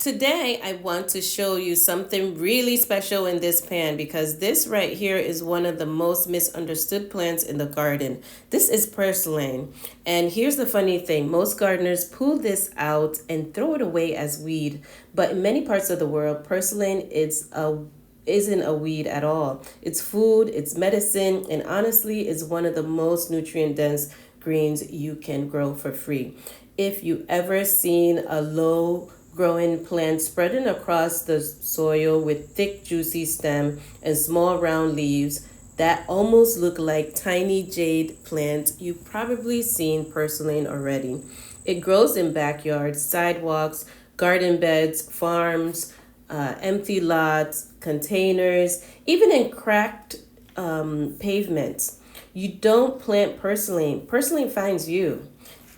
Today, I want to show you something really special in this pan because this right here is one of the most misunderstood plants in the garden. This is purslane. And here's the funny thing. Most gardeners pull this out and throw it away as weed. But in many parts of the world, purslane isn't a weed at all. It's food, it's medicine, and honestly, is one of the most nutrient dense greens you can grow for free. If you ever seen a low growing plant spreading across the soil with thick juicy stem and small round leaves that almost look like tiny jade plants, you've probably seen purslane already. It grows in backyards, sidewalks, garden beds, farms, empty lots, containers, even in cracked pavements. You don't plant purslane. Purslane finds you.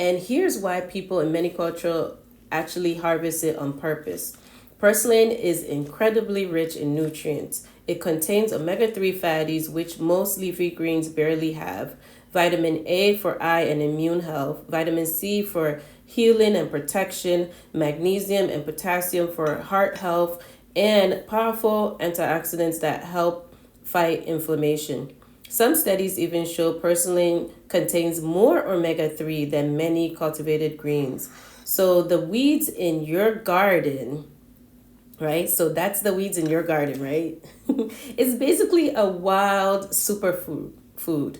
And here's why people in many cultures actually harvest it on purpose. Purslane is incredibly rich in nutrients. It contains omega-3 fatties, which most leafy greens barely have, vitamin A for eye and immune health, vitamin C for healing and protection, magnesium and potassium for heart health, and powerful antioxidants that help fight inflammation. Some studies even show purslane contains more omega-3 than many cultivated greens. So the weeds in your garden, right? So that's the weeds in your garden, right? It's basically a wild superfood food.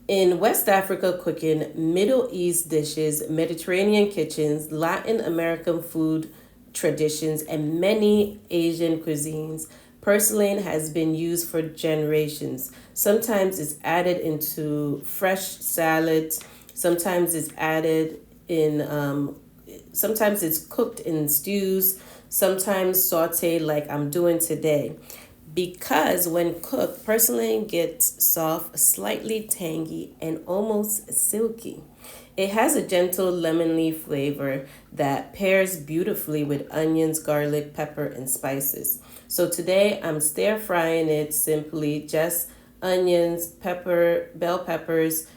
In West Africa cooking, Middle East dishes, Mediterranean kitchens, Latin American food traditions, and many Asian cuisines, purslane has been used for generations. Sometimes it's added into fresh salads, sometimes it's added in, sometimes it's cooked in stews, sometimes sauteed like I'm doing today. Because when cooked, purslane gets soft, slightly tangy, and almost silky. It has a gentle lemon leaf flavor that pairs beautifully with onions, garlic, pepper, and spices. So today I'm stir frying it simply, just onions, pepper, bell peppers,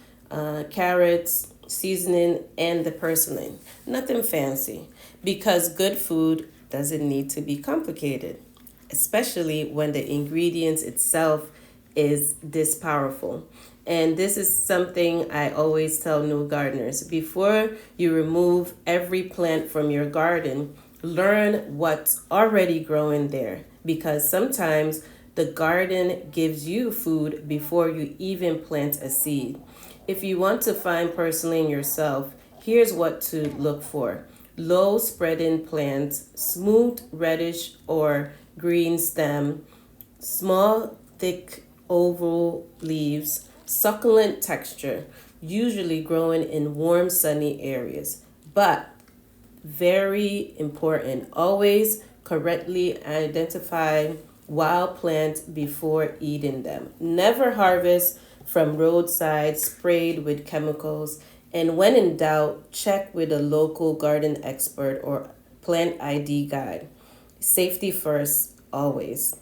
carrots, seasoning, and the purslane. Nothing fancy, because good food doesn't need to be complicated, especially when the ingredients itself is this powerful. And this is something I always tell new gardeners. Before you remove every plant from your garden, learn what's already growing there, because sometimes the garden gives you food before you even plant a seed. If you want to find purslane yourself, here's what to look for. Low spreading plants, smooth reddish or green stem, small thick oval leaves, succulent texture, usually growing in warm sunny areas. But very important, always correctly identify wild plants before eating them. Never harvest from roadside sprayed with chemicals. And when in doubt, check with a local garden expert or plant ID guide. Safety first, always.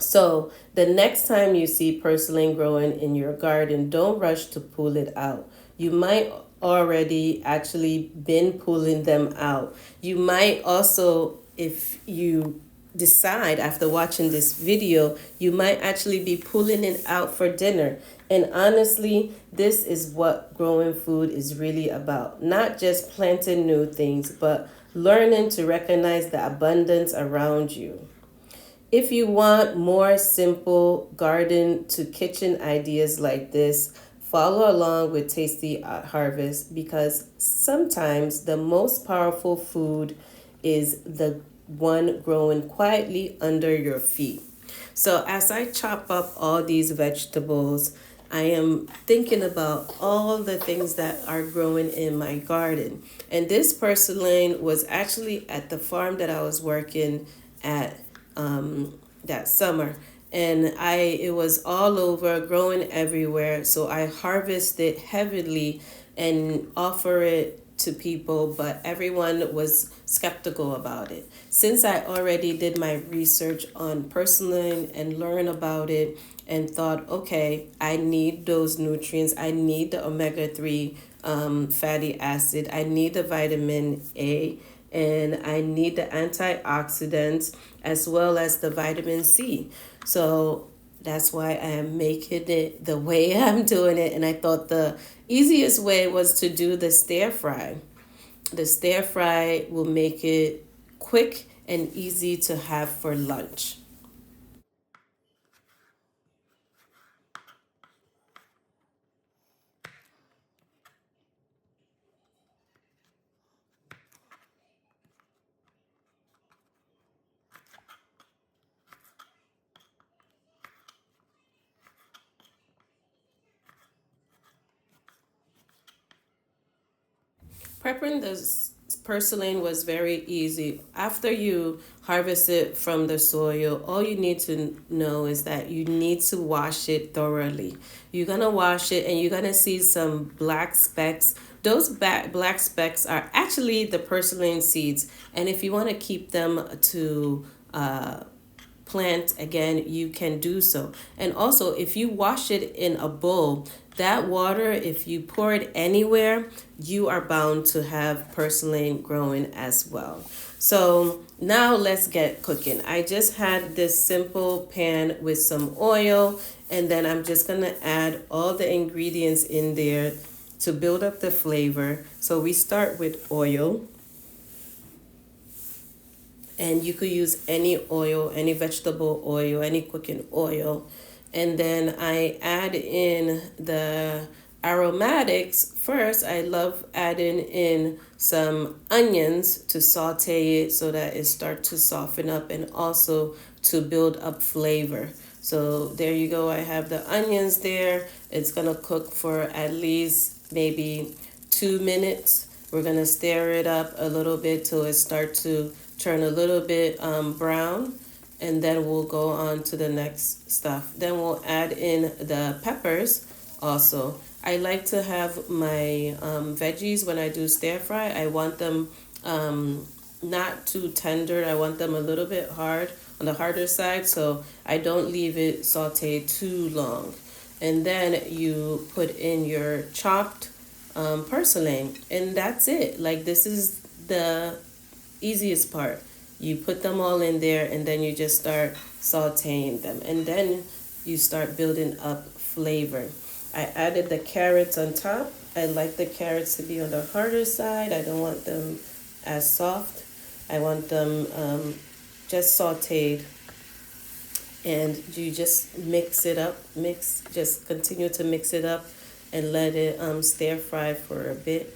So the next time you see purslane growing in your garden, don't rush to pull it out. You might already actually been pulling them out. You might also, if you decide after watching this video, you might actually be pulling it out for dinner. And honestly, this is what growing food is really about. Not just planting new things, but learning to recognize the abundance around you. If you want more simple garden to kitchen ideas like this, follow along with Tasty Harvest, because sometimes the most powerful food is the one growing quietly under your feet. So as I chop up all these vegetables, I am thinking about all the things that are growing in my garden. And this purslane was actually at the farm that I was working at that summer, and it was all over, growing everywhere. So I harvest it heavily and offer it to people, but everyone was skeptical about it. Since I already did my research on purslane and learned about it and thought, okay, I need those nutrients, I need the omega-3 fatty acid, I need the vitamin A, and I need the antioxidants as well as the vitamin C. So that's why I am making it the way I'm doing it. And I thought the easiest way was to do the stir fry. The stir fry will make it quick and easy to have for lunch. Prepping the purslane was very easy. After you harvest it from the soil, all you need to know is that you need to wash it thoroughly. You're gonna wash it and you're gonna see some black specks. Those black specks are actually the purslane seeds, and if you want to keep them to plant again, you can do so. And also, if you wash it in a bowl, that water, if you pour it anywhere, you are bound to have purslane growing as well. So now let's get cooking. I just had this simple pan with some oil, and then I'm just gonna add all the ingredients in there to build up the flavor. So we start with oil. And you could use any oil, any vegetable oil, any cooking oil. And then I add in the aromatics. First, I love adding in some onions to saute it so that it starts to soften up and also to build up flavor. So there you go. I have the onions there. It's gonna cook for at least maybe 2 minutes. We're gonna stir it up a little bit till it starts to turn a little bit brown, and then we'll go on to the next stuff. Then we'll add in the peppers also. I like to have my veggies when I do stir fry. I want them not too tender. I want them a little bit hard, on the harder side, so I don't leave it sauteed too long. And then you put in your chopped purslane, and that's it. Like, this is the easiest part. You put them all in there, and then you just start sauteing them, and then you start building up flavor. I added the carrots on top. I like the carrots to be on the harder side. I don't want them as soft. I want them just sauteed, and you just mix it up. Just continue to mix it up and let it stir fry for a bit.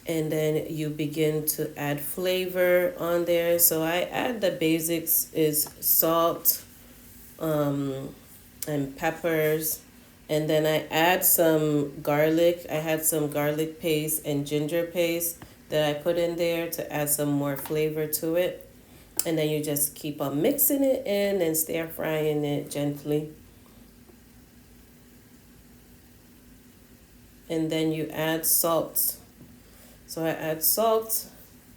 And then you begin to add flavor on there. So I add the basics is salt and peppers. And then I add some garlic. I had some garlic paste and ginger paste that I put in there to add some more flavor to it. And then you just keep on mixing it in and stir frying it gently. And then you add salt. So I add salt,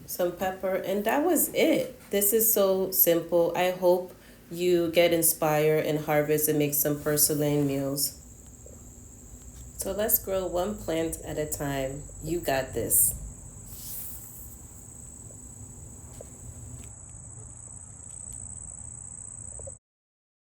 some pepper, and that was it. This is so simple. I hope you get inspired and harvest and make some purslane meals. So let's grow one plant at a time. You got this.